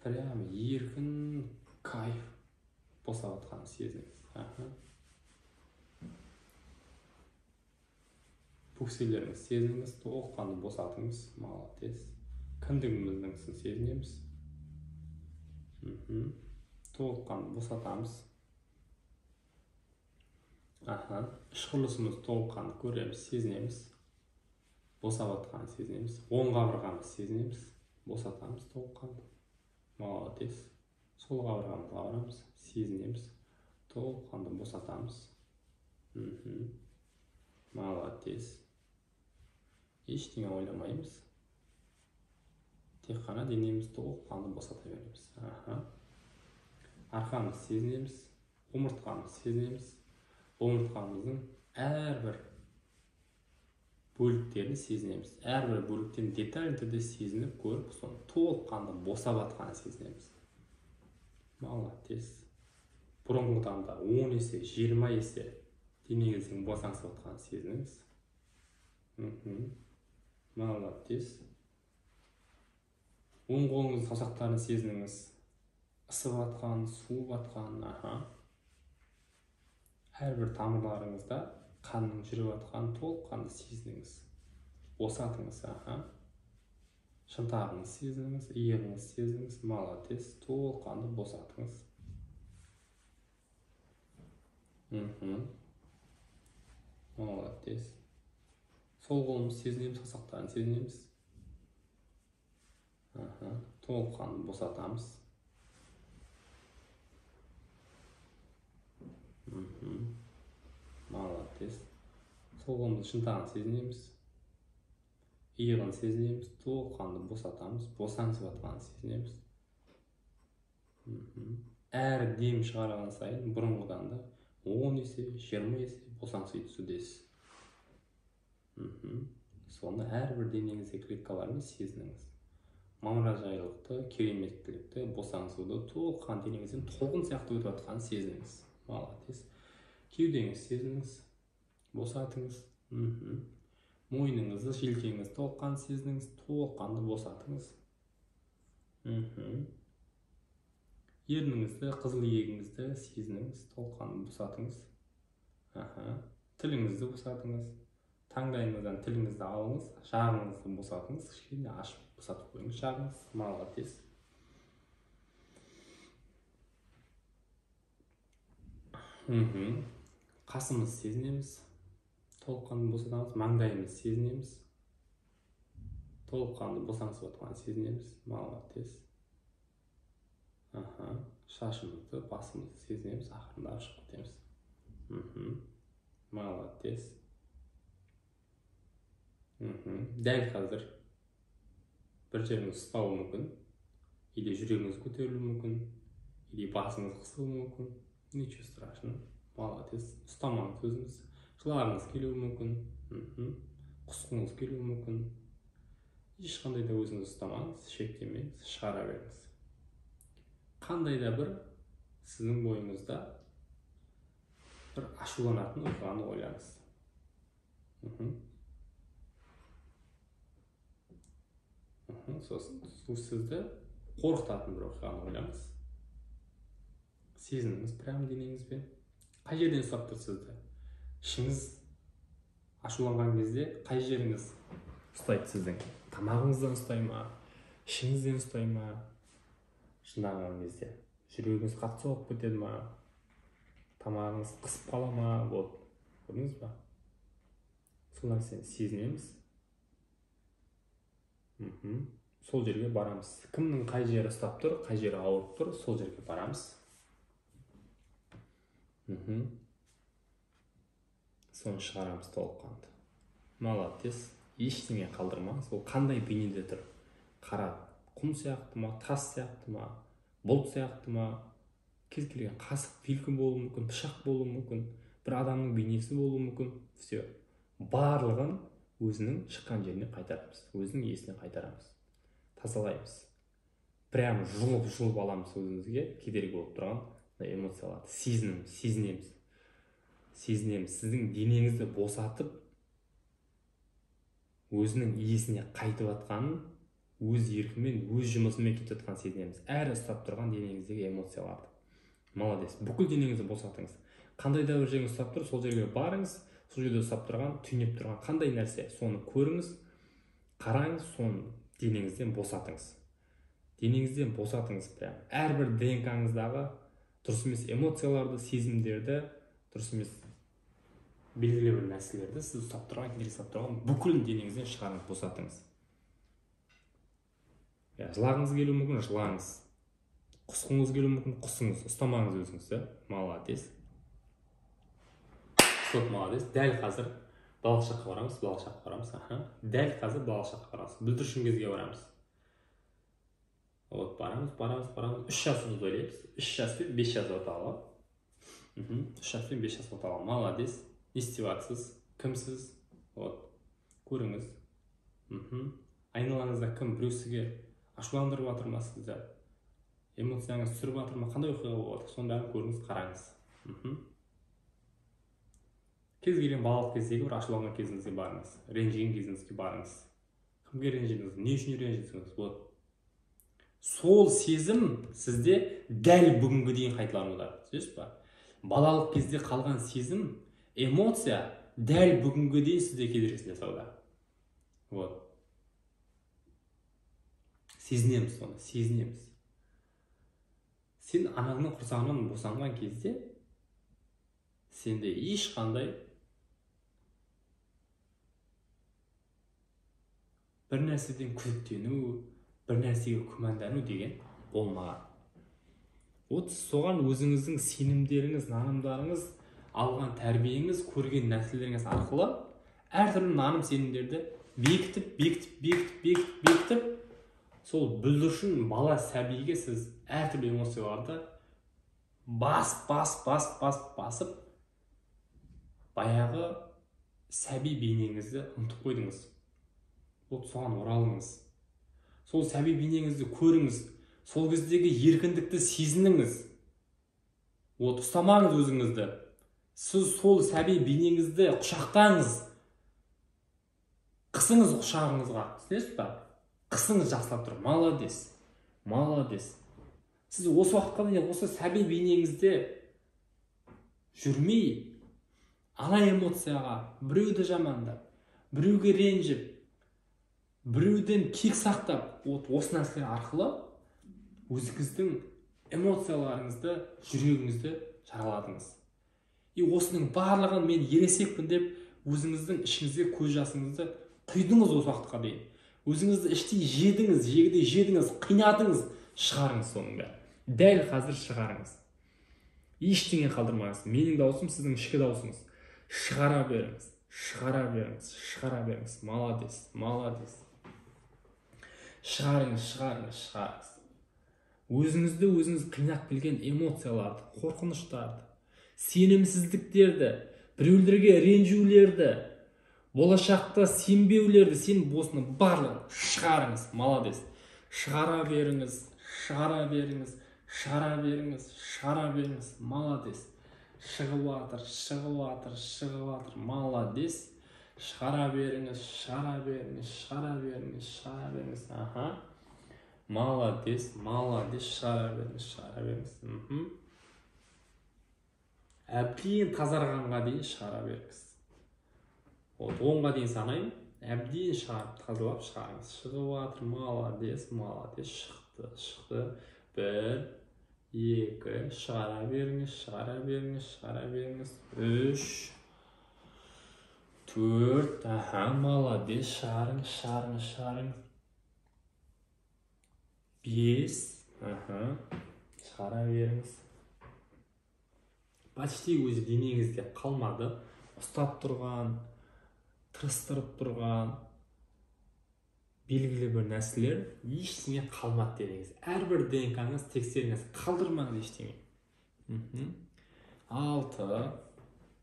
Прям еркін кайф босап атқанын сезініңіз. Бөкселеріңіз сезініңіз, толыққанды босатыңыз. Молодец. Кіндігіміздің сезінеміз. Толыққанды босатамыз. Іш құрылысымыз толыққанды көреміз, сезінеміз. Босап атқанын сезінеміз. Оң қабырғамыз сезінеміз. Босатамыз толыққанды. Молодец. Сол қабырғамызға барамыз, сезінеміз. Толыққанды босатамыз. Молодец. Ештеңе ойламаймыз. Тек қана денемізді толыққанды босата береміз. Арқамыз сезінеміз. Омыртқамыз сезінеміз. Омыртқамыздың әрбір бөліктерін сезінеміз. Әрбір бөліктен деталь түрде сезініп көріп, соны толыққанды босап атқанын сезінеміз. Молодец. Бұрынғыдан да 10 есе, 20 есе денеңіздің босаңсып атқанын сезініңіз. Молодец. Оң қолыңыздың саусақтарын сезініңіз. Ысып атқан, суып атқан. Әрбір тамырларыңызда қанның жүріп атқан толыққанды сезініңіз. Босатыңыз. Шынтағыңыз сезініңіз, иығыңыз сезініңіз. Молодец. Толыққанды босатыңыз. Молодец. Сол қолымыз сезінеміз, саусақтарын сезінеміз. Толыққанды босатамыз. Молодец. Сол қолымызды шынтағын сезінеміз. Иығын сезінеміз. Толыққанды босатамыз. Босаңсып атқанын сезінеміз. Әр дем шығарған сайын бұрынғыдан да 10 есе, 20 есе босаңси түсудесіз. Соны әрбір денеңізде клеткалармен сезініңіз. Мамыражайлықты, кереметтілікті, босаңсуды толыққан денеңізден толқын сияқты өтіп жатқанын сезініңіз. Молодец. Кеудеңіз сезініңіз. Босатыңыз. Мойныңызды, желкеңізді толыққан сезініңіз. Толыққанды босатыңыз. Ерніңізді, қызыл иегіңізді сезініңіз. Толыққанды босатыңыз. Тіліңізді босатыңыз. Таңдайыңыздан тіліңізді алыңыз. Жағыңызды босатыңыз. Кішкене ашып босатып қойыңыз жағыңыз. Молодец. Қасымызды сезінеміз. Толыққанды босатамыз. Маңдайымызды сезінеміз. Толыққанды босаңсып отқанын сезінеміз. Молодец. Шашымызды, басымызды сезінеміз. Ақырында ашып кетеміз. Молодец. Дәл қазір бір жеріңіз ұстауы мүмкін. Или жүрегіңіз көтерілуі мүмкін. Или басыңыз қысылуы мүмкін. Ничего страшного. Молодец. Ұстамаңыз өзіңіз. Жылағыңыз келуі мүмкін. Құсқыңыз келуі мүмкін. Ешқандай да өзіңіз ұстамаңыз, шектемеңіз, шығара беріңіз. Қандай да бір сіздің бойыңызда бір ашуланатын оқиғаны ойлаңыз. Сосын сізді қорқытатын бір оқиғаны ойлаңыз. Сезініңіз прям денеңізбен. Қай жерден ұстап тұр сізді? Ішіңіз ашуланған кезде қай жеріңіз ұстайды сіздің? Тамағыңыздан ұстай ма? Ішіңізден ұстай ма? Жинаған кезде жүрегіңіз қатты соғып кетеді ма? Тамағыңыз қысып қала ма? Көрдіңіз ба? Сол нәрсені сезінеміз. Сол жерге барамыз. Кімнің қай жері ұстап тұр, қай жері ауырып тұр, сол жерге барамыз. Соны шығарамыз толыққанды. Молодец. Ештеңе қалдырмаңыз. Ол қандай бейнеде тұр? Қара құм сияқты ма, тас сияқты ма, бұлт сияқты ма, кез келген қасық, вилка болуы мүмкін, пышақ болуы мүмкін, бір адамның бейнесі болуы мүмкін. Все. Барлығын өзінің шыққан жеріне қайтарамыз. Өзінің есіне қайтарамыз. Тазалаймыз. Прям жұлып аламыз өзімізге кедергі болып тұрған эмоцияларды. Сезінеміз. Сіздің денеңізді босатып, өзінің иесіне қайтып атқанын, өз еркімен, өз жұмысымен кетіп жатқанын сезінеміз. Әрі ұстап тұрған денеңіздегі эмоцияларды. Молодец. Бүкіл денеңізді босатыңыз. Қандай да бір жеріңіз ұстап тұр, сол жерге барыңыз. Сол жерде ұстап тұрған, түйнеп тұрған қандай нәрсе, соны көріңіз, қараңыз, соны денеңізден босатыңыз. Денеңізден босатыңыз прям. Әрбір ДНК-ңыздағы дұрыс емес эмоцияларды, сезімдерді, дұрыс емес белгілі бір нәрселерді сіз ұстап тұрған бүкіл денеңізден шығарыңыз, босатыңыз. Жылағыңыз келуі мүмкін, жылаңыз. Құсқыңыз келуі мүмкін, құсыңыз. Ұстамаңыз өзіңізді. Молодец. Молодец. Дәл қазір балықшаққа барамыз. Дәл қазір балықшаққа барамыз. Бүлдіршін кезге барамыз. Барамыз. 3 жасымызды ойлаймыз. 3 жас пен 5 жас оталы. 3 жас пен 5 жас оталы. Молодец. Не істеватсыз? Кімсіз? Көріңіз. Айналаңызда кім? Біреу сізге ашуландырып жатыр ма сізді? Эмоцияңыз түсіріп жатыр ма? Қандай оқиға болып жатыр? Соны бәрін көріңіз, қараңыз. Кез келген балалық кездегі бір ашуланған кезіңізге барыңыз. Ренжіген кезіңізге барыңыз. Кімге ренжідіңіз? Не үшін ренжідіңіз? Сол сезім сізде дәл бүгінгі дейін қайталануда. Түсінесіз ба? Балалық кезде қалған сезім, эмоция дәл бүгінгі дейін сізде кедергісін жасауда. Сезінеміз соны, сезінеміз. Сен анаңның құрсағынан босанған кезде сенде ешқандай бір нәрседен күдіктену, бір нәрсеге күмәндану деген болмаған. Соған өзіңіздің сенімдеріңіз, нанымдарыңыз, алған тәрбиеңіз, көрген нәрселеріңіз арқылы әртүрлі наным сенімдерді бекітіп сол бүлдіршін бала сәбиге сіз әртүрлі эмоцияларды басып баяғы сәби бейнеңізді ұмытып қойдыңыз. Вот соған оралыңыз. Сол сәби бейнеңізді көріңіз. Сол кездегі еркіндікті сезініңіз. Вот ұстамаңыз өзіңізді. Сіз сол сәби бейнеңізді құшақтаңыз. Қысыңыз құшағыңызға. Түсінесіз ба? Қысыңыз жақсылап тұр. Молодец. Сіз осы уақытқа дейін осы сәби бейнеңізде жүрмей, ана эмоцияға, біреуді жамандап, біреуге ренжіп, біреуден кек сақтап, осы нәрселер арқылы өзіңіздің эмоцияларыңызды, жүрегіңізді жараладыңыз. И осының барлығын мен ересекпін деп өзіңіздің ішіңізге көз жасыңызды құйдыңыз осы уақытқа дейін. Өзіңізді іштей жедіңіз, қинадыңыз, шығарыңыз соның бәрін. Дәл қазір шығарыңыз. Ештеңе қалдырмаңыз. Менің даусым сіздің ішкі даусыңыз. Шығара беріңіз. Молодец. Шығарыңыз. Өзіңіз қинап келген эмоцияларды, қорқыныштарды, сенімсіздіктерді, біреулерге ренжулерді, болашақта сенбеулерді, осының барлығын шығарыңыз. Молодец. Шығара беріңіз. Молодец. Шығып жатыр. Молодец. Шығара беріңіз. Аха. Молодец. Шығара беріңіз. Әбден тазарғанға дейін шығара беріңіз. 10-ға дейін санайын. Әбден шығарып, тазалап шығарыңыз. Шығып жатыр. Молодец. Шықты. 1, 2, шығара беріңіз. 3, 4, аха, молодец, шығарыңыз. 5, аха, шығара беріңіз. Почти өзі денеңізде қалмады. Ұстап тұрған, тырыстырып тұрған белгілі бір нәрселер ештеңе қалмады дедіңіз. Әрбір ДНК-ңыз тексеріңіз, қалдырмаңыз ештеңе. 6,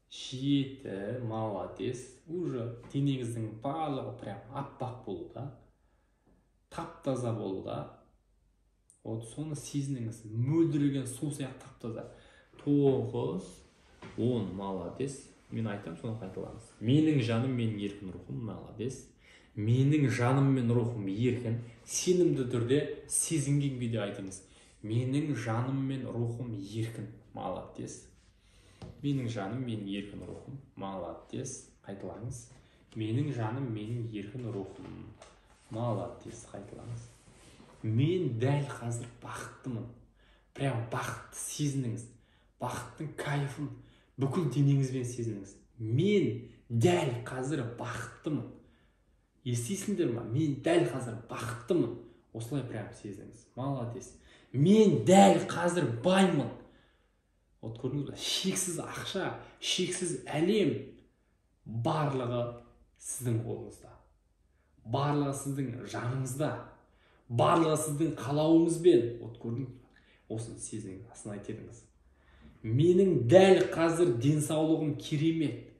7, молодец. Уже денеңіздің барлығы прям аппақ болуда, тап-таза болуда. Соны сезініңіз, мөлдіреген су сияқты тап-таза. 9, 10, молодец. Мен айтам, соны қайталаңыз. Менің жаным, менің еркін рухым, молодец. Менің жаным мен рухым еркін, сенімді түрде сезінген күйде айтыңыз. Менің жаным мен рухым еркін, молодец. Менің жаным, менің еркін рухым, молодец. Қайталаңыз. Менің жаным, менің еркін рухым, молодец. Қайталаңыз. Мен дәл қазір бақыттымын. Прям бақытты сезініңіз. Бақыттың кайфын бүкіл денеңізбен сезініңіз. Мен дәл қазір бақыттымын. Естисіңдер ма? Мен дәл қазір бақыттымын. Осылай прям сезініңіз. Молодец. Мен дәл қазір баймын. Көрдіңіз бе? Шексіз ақша, шексіз әлем барлығы сіздің қолыңызда. Барлығы сіздің жаныңызда. Барлығы сіздің қалауыңызбен. Көрдіңіз бе? Осыны сезініңіз, астына айтыңыз. Менің дәл қазір денсаулығым керемет.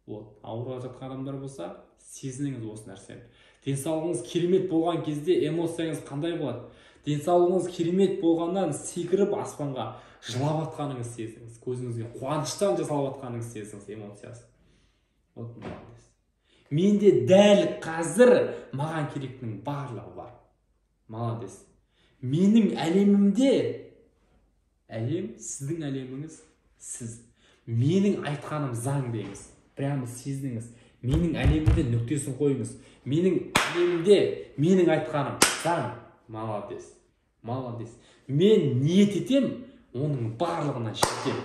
Ауырып жатқан адамдар болса, сезініңіз осы нәрсені. Денсаулығыңыз керемет болған кезде эмоцияңыз қандай болады? Денсаулығыңыз керемет болғаннан секіріп аспанға жылап атқаныңыз сезініңіз. Көзіңізге қуаныштан жасалып атқаныңыз сезініңіз эмоциясы. Менде дәл қазір маған керектінің барлығы бар. Молодец. Менің әлемімде, әлем сіздің әлеміңіз, сіз. Менің айтқаным заң деңіз. Прямо сезініңіз. Менің әлемімде нүктесін қойыңыз. Менің әлемімде менің айтқаным заң. Молодец. Мен ниет етем, оның барлығына жетем.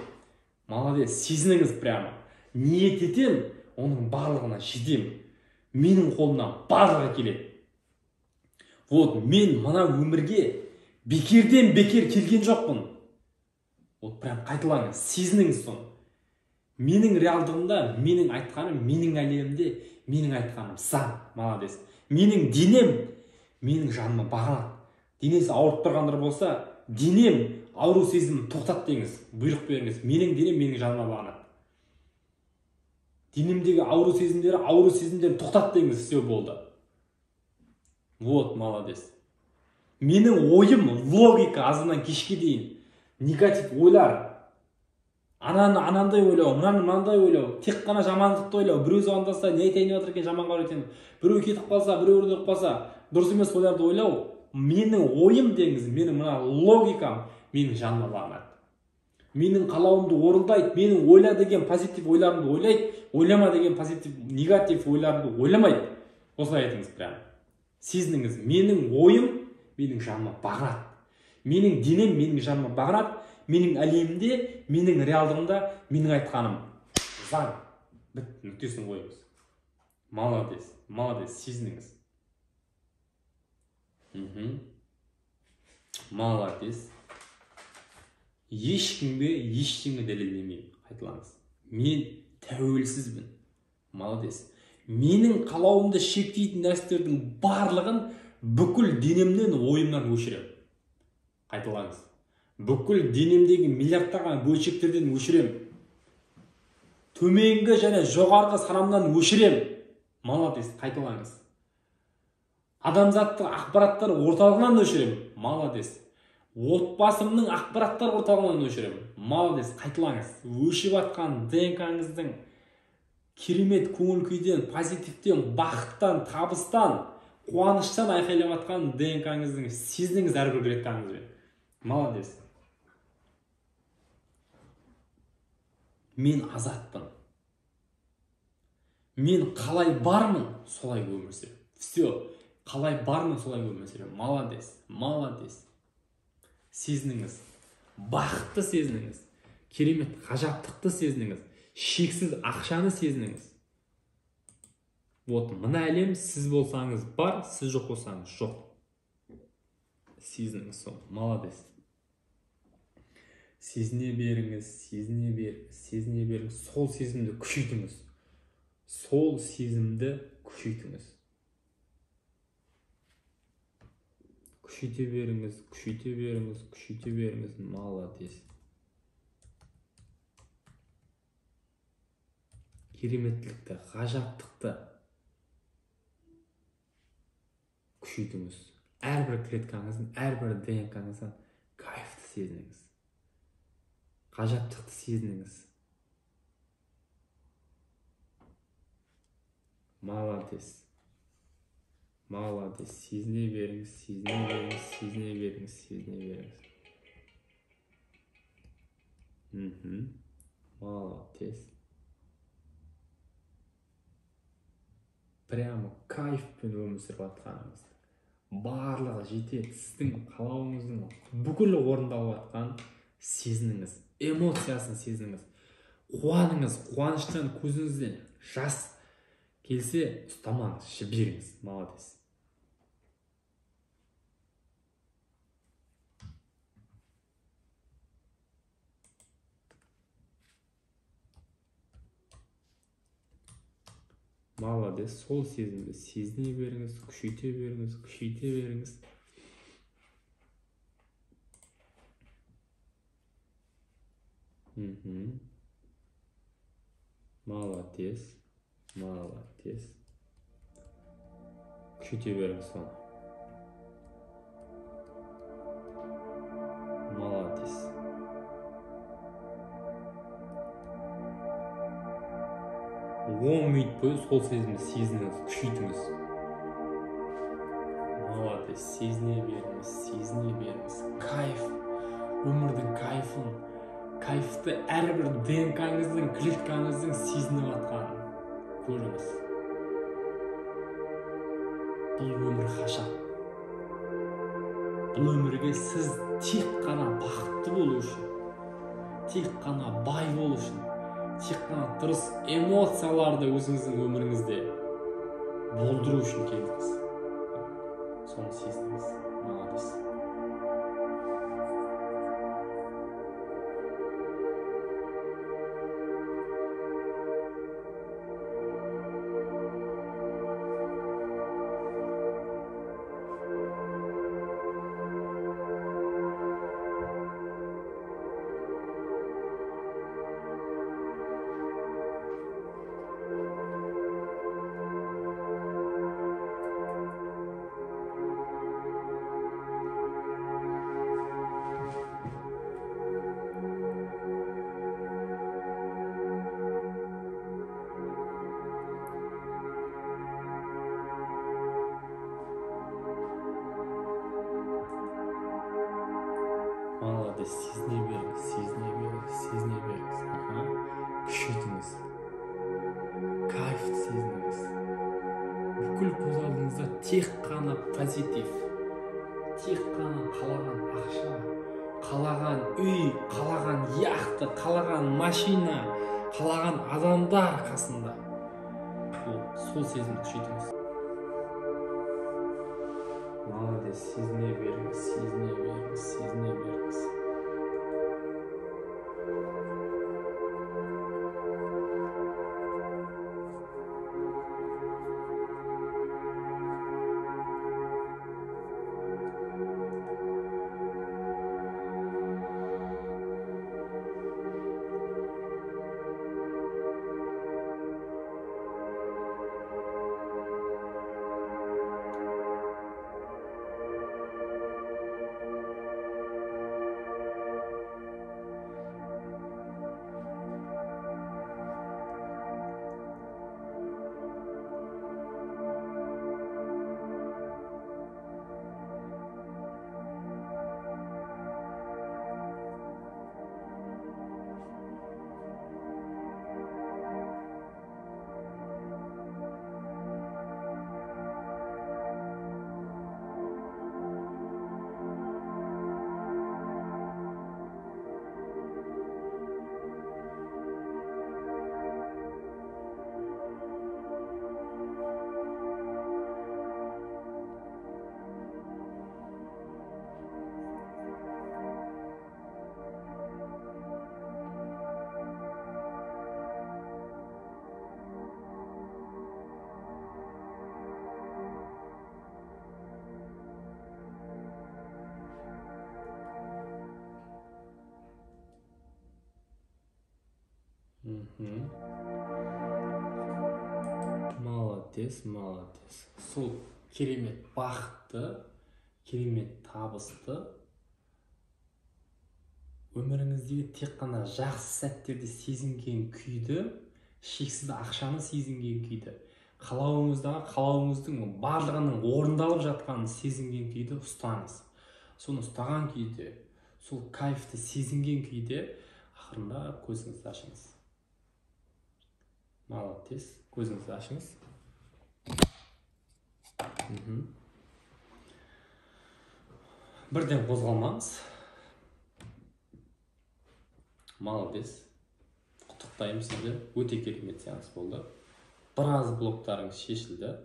Молодец. Сезініңіз прямо. Ниет етем, оның барлығына жетем. Менің қолымнан барлығы келеді. Мен мына өмірге бекерден бекер келген жоқпын. Прям қайталаңыз, сезініңіз соны. Менің реалдығымда, менің айтқаным, менің әлемімде, менің айтқаным заң. Молодец. Менің денем, менің жаныма бағынады. Денесі ауырып тұрғандар болса, денем ауру сезімін тоқтат деңіз, бұйрық беріңіз. Менің денем менің жаныма бағынады. Денемдегі ауру сезімдерін тоқтат деңіз, все болды. Вот, молодец. Менің ойым логика азынан кешке дейін. Негатив ойлар. Анандай ойлау, мынандай ойлау, тек қана жамандықты ойлау. Біреу звондаса, не айтайын деп жатыр екен, жаманға өйтемін. Біреу кетіп қалса, біреу ұрып қалса, дұрыс емес ойларды ойлау. Менің ойым деңіз, менің мына логикам менің жаныма бағынады. Менің қалауымды орындайды, менің ойла деген позитив ойларымды ойлайды, ойлама деген позитив, негатив ойларымды ойламайды. Осылай айтыңыз прям. Сезініңіз, менің ойым менің жаныма бағынады. Менің денем менің жаныма бағынады. Менің әлемімде, менің реалдығымда менің айтқаным заң. Біт, нүктесін қойыңыз. Молодец, молодец, сезініңіз. Молодец. Ешкімге ештеңе дәлелдемеймін. Қайталаңыз. Мен тәуелсізбін. Молодец. Менің қалауымды шектейтін нәрселердің барлығын бүкіл денемнен, ойымнан өшірем. Қайталаңыз. Бүкіл денемдегі миллиардтаған бөлшектерден өшірем. Төменгі және жоғарғы санамнан өшірем. Молодец, қайталаңыз. Адамзаттық ақпараттар орталығынан өшірем. Молодец. Отбасымның ақпараттар орталығынан өшірем. Молодец, қайталаңыз. Өшіп атқан ДНК-ңыздың керемет көңіл күйден, позитивтен, бақыттан, табыстан, қуаныштан айқайлап атқан ДНК-ңыздың сезініңіз әрбір клеткаңызбен. Молодец. Мен азатпын. Мен қалай бармын, солай өмір сүрем. Все. Қалай бармын, солай өмір сүрем. Молодец. Молодец. Сезініңіз. Бақытты сезініңіз. Керемет ғажаптықты сезініңіз. Шексіз ақшаны сезініңіз. Вот, мына әлем сіз болсаңыз бар, сіз жоқ болсаңыз жоқ. Сезініңіз сол. Молодец. Сезіне беріңіз, сезіне беріңіз. Сол сезімді күшейтіңіз. Сол сезімді күшейтіңіз. Күшейте беріңіз, күшейте беріңіз, күшейте беріңіз. Молодец. Кереметтілікті, ғажаптықты күшейтіңіз. Әрбір клеткаңыздың, әрбір ДНК-ңыздан кайфты сезініңіз. Ғажаптықты сезініңіз. Молодец. Молодец. Сезіне беріңіз, сезіне беріңіз, сезіне беріңіз, сезіне беріңіз. Молодец. Прямо кайфпен өмір сүріп атқаныңыз. Барлығы жетеді. Сіздің қалауыңыздың бүкілі орындалып атқан сезініңіз. Эмоциясын сезініңіз. Қуаныңыз, қуаныштан көзіңізден жас келсе, ұстамаңыз, жіберіңіз. Молодец. Молодец. Сол сезімді сезіне беріңіз, күшейте беріңіз, күшейте беріңіз. Молодец. Молодец. Күшейте беріңіз соны. Молодец. Он минут бойы сол сезімді сезініңіз, күшейтіңіз. Молодец. Сезіне беріңіз, сезіне беріңіз. Кайф. Өмірдің кайфын. Кайфты әрбір ДНК-ңыздың, клеткаңыздың сезініп атқанын көріңіз. Бұл өмір ғажап. Бұл өмірге сіз тек қана бақытты болу үшін, тек қана бай болу үшін, тек қана дұрыс эмоцияларды өзіңіздің өміріңізде болдыру үшін келдіңіз. Соны сезініңіз. Молодец. молодец, сезіне беріңіз, сезіне беріңіз, сезіне беріңіз. Күшейтіңіз, кайфты сезініңіз. Бүкіл көз алдыңызда тек қана позитив, тек қана қалаған ақша, қалаған үй, қалаған яхта, қалаған машина, қалаған адамдар қасында. Сол сезімді күшейтіңіз. Молодец, сезіне беріңіз, сезіне беріңіз, сезіне беріңіз. Молодец, молодец. Сол керемет бақытты, керемет табысты, өміріңіздегі тек қана жақсы сәттерді сезінген күйді, шексіз ақшаны сезінген күйді, қалауыңыздың барлығының орындалып жатқанын сезінген күйді ұстаңыз. Соны ұстаған күйде, сол кайфты сезінген күйде ақырында көзіңізді ашыңыз. Молодец, көзіңізді ашыңыз. Бірден қозғалмаңыз. Молодец. Құттықтаймын сізді. Өте керемет сеанс болды. Біраз блоктарыңыз шешілді.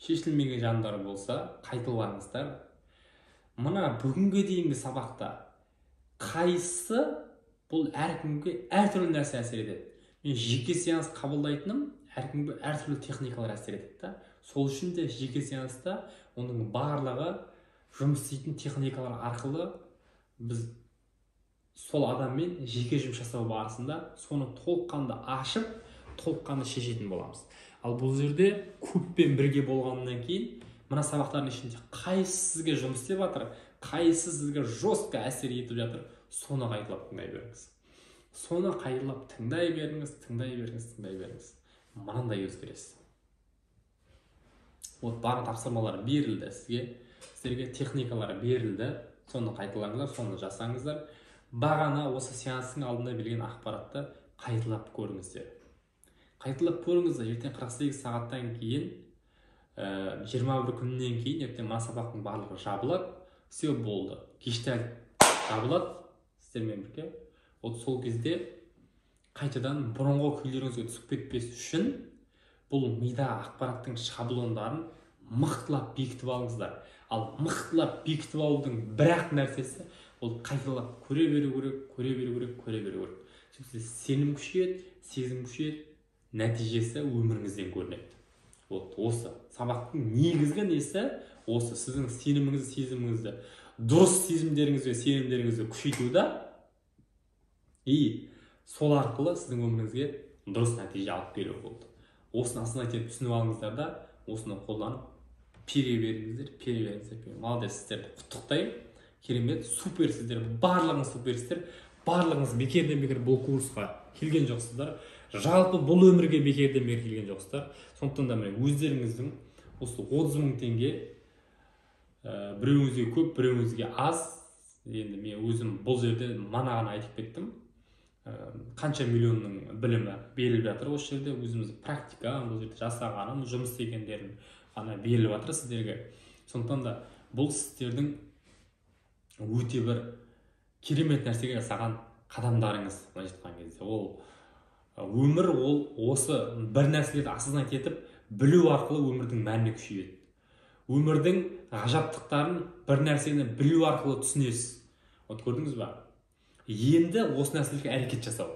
Шешілмеген жандар болса, қайталаңыздар. Мына бүгінге дейінгі сабақта қайсысы бұл әркімге әртүрлі нәрсе әсер етеді. Мен жеке сеанс қабылдайтыным әркімге әртүрлі техникалар әсер етеді. Сол үшін де жеке сеанста оның барлығы жұмыс істейтін техникалар арқылы біз сол адаммен жеке жұмыс жасау барысында соны толыққанды ашып, толыққанды шешетін боламыз. Ал бұл жерде көппен бірге болғаннан кейін, мына сабақтардың ішінде қайсы сізге жұмыс істеп жатыр, қайсы сізге жестко әсер етіп жатыр, соны қайталап тыңдай беріңіз. Соны қайталап тыңдай беріңіз, тыңдай беріңіз, тыңдай беріңіз. Мынандай өзгересіз. Барлық тапсырмалар берілді сіздерге техникалар берілді, соны қайталаңыздар, соны жасаңыздар. Бағана осы сеанстың алдында берген ақпаратты қайталап көріңіздер. Қайталап көріңіздер, ертең 48 сағаттан кейін, 21 күннен кейін, ертең мына сабақтың барлығы жабылады, все болды. Гештальт жабылады сіздермен бірге. Сол кезде қайтадан бұрынғы күйлеріңізге түсіп кетпес үшін бұл мида ақпараттың шаблондарын мықтылап бекітіп алыңыздар. Ал мықтылап бекітіп алудың бір-ақ нәрсесі ол қайталап көре беру керек. Сөйтсе сенім күшейеді, сезім күшейеді, нәтижесі өміріңізден көрінеді. Осы сабақтың негізгі несі осы сіздің сеніміңізді, сезіміңізді, дұрыс сезімдеріңізді, сенімдеріңізді күшейтуді сол арқылы сіздің өміріңізге дұрыс нәтиже алып келу болды. Осыны основательно түсініп алыңыздар да, осыны қолданып пере беріңіздер. Молодец, сіздерді құттықтаймын. Керемет, суперсіздер, барлығыңыз суперсіздер. Барлығыңыз бекерден бекер бұл курсқа келген жоқсыздар. Жалпы бұл өмірге бекерден бекер келген жоқсыздар. Сондықтан да өздеріңіздің осы 30 000 теңге біреуіңізге көп, біреуіңізге аз енді мен өзім бұл жерде манағаны айтып кеттім. Қанша миллионның білімі беріліп жатыр осы жерде, өзіміз практика бұл жерде жасағаным, жұмыс істегендерім ғана беріліп жатыр сіздерге. Сондықтан да бұл сіздердің өте бір керемет нәрсеге жасаған қадамдарыңыз. Былайша айтқан кезде ол өмір, ол осы бір нәрселерді осознать етіп білу арқылы өмірдің мәніне күшейеді. Өмірдің ғажаптықтарын бір нәрсені білу арқылы түсінесіз. Вот көрдіңіз ба? Енді осы нәрселерге әрекет жасау.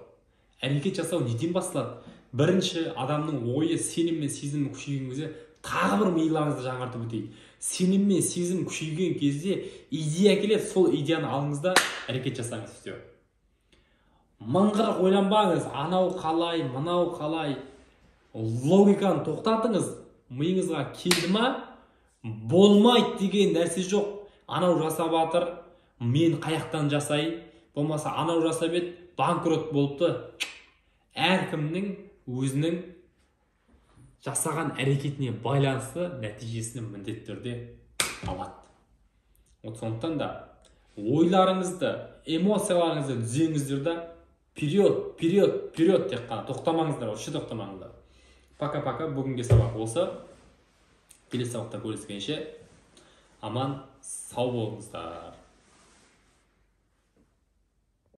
Әрекет жасау неден басталады? Бірінші, адамның ойы, сенім мен сезімі күшейген кезде тағы бір миыларыңызды жаңартып өтейін. Сенім мен сезім күшейген кезде идея келеді, сол идеяны алыңыз да әрекет жасаңыз. Все. Мыңғырық ойланбаңыз, анау қалай, мынау қалай. Логиканы тоқтатыңыз. Миыңызға келді ма? Болмайды деген нәрсе жоқ. Анау жасап жатыр, мен қаяқтан жасай, болмаса анау жасап еді, банкрот болыпты. Әркімнің өзінің жасаған әрекетіне байланысты нәтижесін міндетті түрде алады. Сондықтан да ойларыңызды, эмоцияларыңызды түзеңіздер да вперед тек қана тоқтамаңыздар, вообще тоқтамаңыздар. Пока-пока, бүгінге сабақ осы. Келесі сабақта көріскенше аман сау болыңыздар.